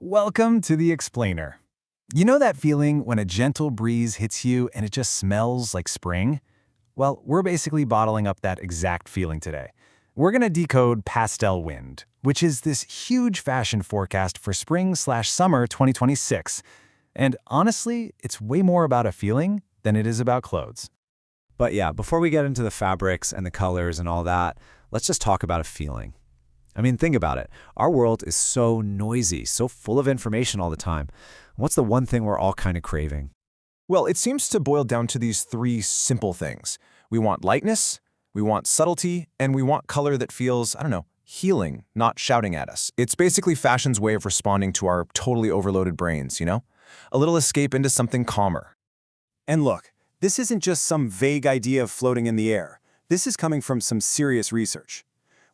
Welcome to the Explainer. You know that feeling when a gentle breeze hits you and it just smells like spring? Well, we're basically bottling up that exact feeling today. We're going to decode pastel wind, which is this huge fashion forecast for spring/summer 2026. And honestly, it's way more about a feeling than it is about clothes. But yeah, before we get into the fabrics and the colors and all that, let's just talk about a feeling. I mean, think about it. Our world is so noisy, so full of information all the time. What's the one thing we're all kind of craving? Well, it seems to boil down to these three simple things. We want lightness, we want subtlety, and we want color that feels, healing, not shouting at us. It's basically fashion's way of responding to our totally overloaded brains, you know? A little escape into something calmer. And look, this isn't just some vague idea floating in the air. This is coming from some serious research.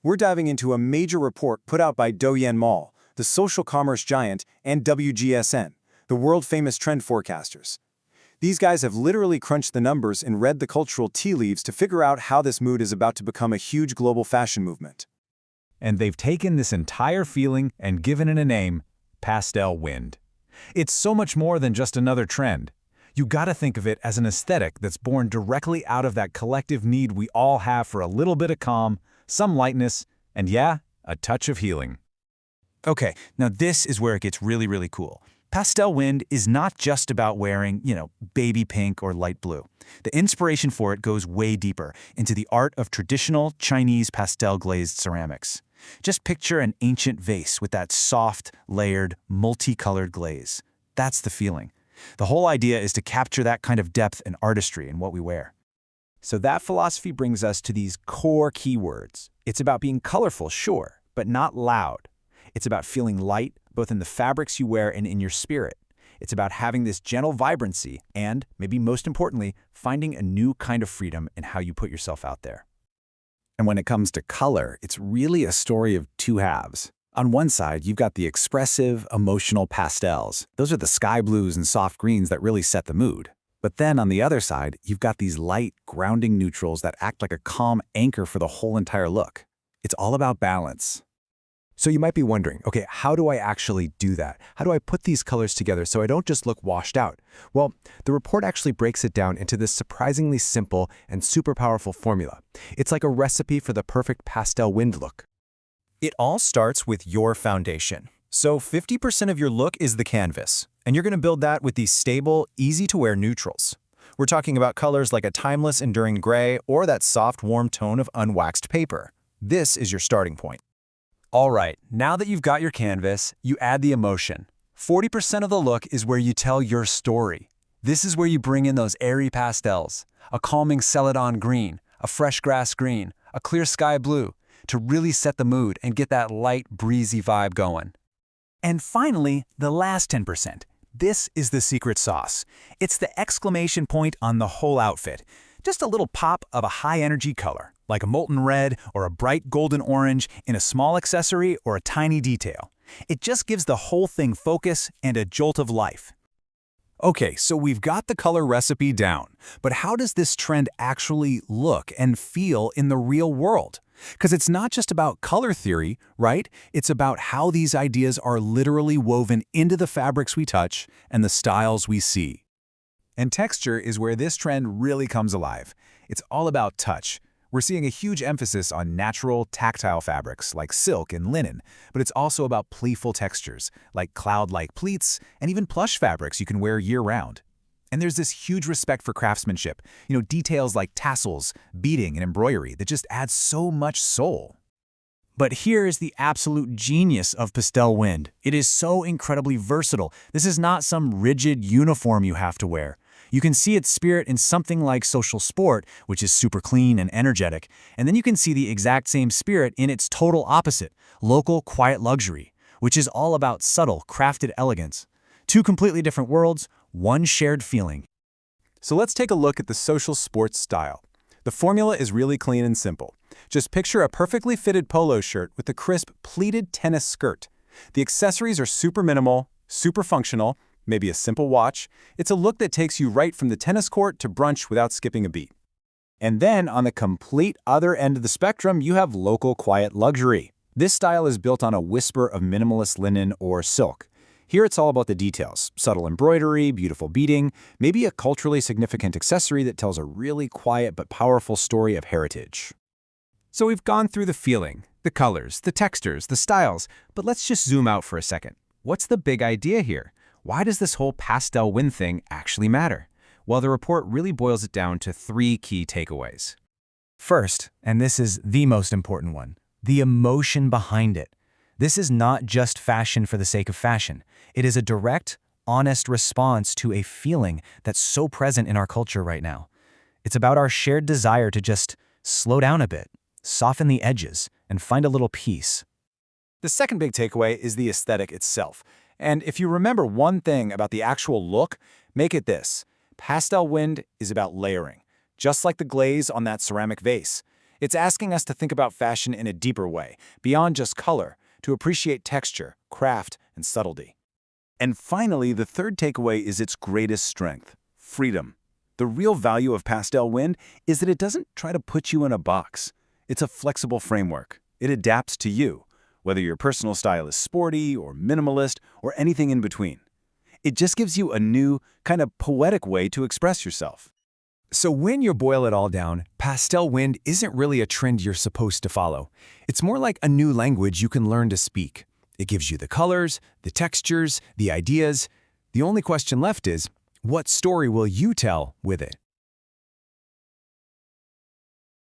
We're diving into a major report put out by Douyin Mall, the social commerce giant, and WGSN, the world-famous trend forecasters. These guys have literally crunched the numbers and read the cultural tea leaves to figure out how this mood is about to become a huge global fashion movement. And they've taken this entire feeling and given it a name, pastel wind. It's so much more than just another trend. You gotta think of it as an aesthetic that's born directly out of that collective need we all have for a little bit of calm, some lightness, and yeah, a touch of healing. Okay, now this is where it gets really cool. Pastel wind is not just about wearing, baby pink or light blue. The inspiration for it goes way deeper into the art of traditional Chinese pastel glazed ceramics. Just picture an ancient vase with that soft, layered, multicolored glaze. That's the feeling. The whole idea is to capture that kind of depth and artistry in what we wear. So that philosophy brings us to these core keywords. It's about being colorful, sure, but not loud. It's about feeling light, both in the fabrics you wear and in your spirit. It's about having this gentle vibrancy and, maybe most importantly, finding a new kind of freedom in how you put yourself out there. And when it comes to color, it's really a story of two halves. On one side, you've got the expressive, emotional pastels. Those are the sky blues and soft greens that really set the mood. But then on the other side, you've got these light, grounding neutrals that act like a calm anchor for the whole entire look. It's all about balance. So you might be wondering, okay, how do I actually do that? How do I put these colors together so I don't just look washed out? Well, the report actually breaks it down into this surprisingly simple and super powerful formula. It's like a recipe for the perfect pastel wind look. It all starts with your foundation. So 50% of your look is the canvas, and you're going to build that with these stable, easy-to-wear neutrals. We're talking about colors like a timeless, enduring gray or that soft, warm tone of unwaxed paper. This is your starting point. All right, now that you've got your canvas, you add the emotion. 40% of the look is where you tell your story. This is where you bring in those airy pastels, a calming celadon green, a fresh grass green, a clear sky blue, to really set the mood and get that light, breezy vibe going. And finally, the last 10%. This is the secret sauce. It's the exclamation point on the whole outfit. Just a little pop of a high-energy color, like a molten red or a bright golden orange in a small accessory or a tiny detail. It just gives the whole thing focus and a jolt of life. Okay, so we've got the color recipe down, but how does this trend actually look and feel in the real world? Because it's not just about color theory, right? It's about how these ideas are literally woven into the fabrics we touch and the styles we see. And texture is where this trend really comes alive. It's all about touch. We're seeing a huge emphasis on natural, tactile fabrics like silk and linen, but it's also about playful textures like cloud-like pleats and even plush fabrics you can wear year-round. And there's this huge respect for craftsmanship, details like tassels, beading, and embroidery that just add so much soul. But here is the absolute genius of pastel wind. It is so incredibly versatile. This is not some rigid uniform you have to wear. You can see its spirit in something like social sport, which is super clean and energetic, and then you can see the exact same spirit in its total opposite, local, quiet luxury, which is all about subtle, crafted elegance. Two completely different worlds, one shared feeling. So let's take a look at the social sports style. The formula is really clean and simple. Just picture a perfectly fitted polo shirt with a crisp, pleated tennis skirt. The accessories are super minimal, super functional, maybe a simple watch. It's a look that takes you right from the tennis court to brunch without skipping a beat. And then, on the complete other end of the spectrum, you have local quiet luxury. This style is built on a whisper of minimalist linen or silk. Here it's all about the details, subtle embroidery, beautiful beading, maybe a culturally significant accessory that tells a really quiet but powerful story of heritage. So we've gone through the feeling, the colors, the textures, the styles, but let's just zoom out for a second. What's the big idea here? Why does this whole pastel wind thing actually matter? Well, the report really boils it down to 3 key takeaways. First, and this is the most important one, the emotion behind it. This is not just fashion for the sake of fashion. It is a direct, honest response to a feeling that's so present in our culture right now. It's about our shared desire to just slow down a bit, soften the edges, and find a little peace. The second big takeaway is the aesthetic itself. And if you remember one thing about the actual look, make it this. Pastel wind is about layering, just like the glaze on that ceramic vase. It's asking us to think about fashion in a deeper way, beyond just color, to appreciate texture, craft, and subtlety. And finally, the third takeaway is its greatest strength, freedom. The real value of pastel wind is that it doesn't try to put you in a box. It's a flexible framework. It adapts to you, whether your personal style is sporty or minimalist or anything in between. It just gives you a new, kind of poetic way to express yourself. So when you boil it all down, pastel wind isn't really a trend you're supposed to follow. It's more like a new language you can learn to speak. It gives you the colors, the textures, the ideas. The only question left is, what story will you tell with it?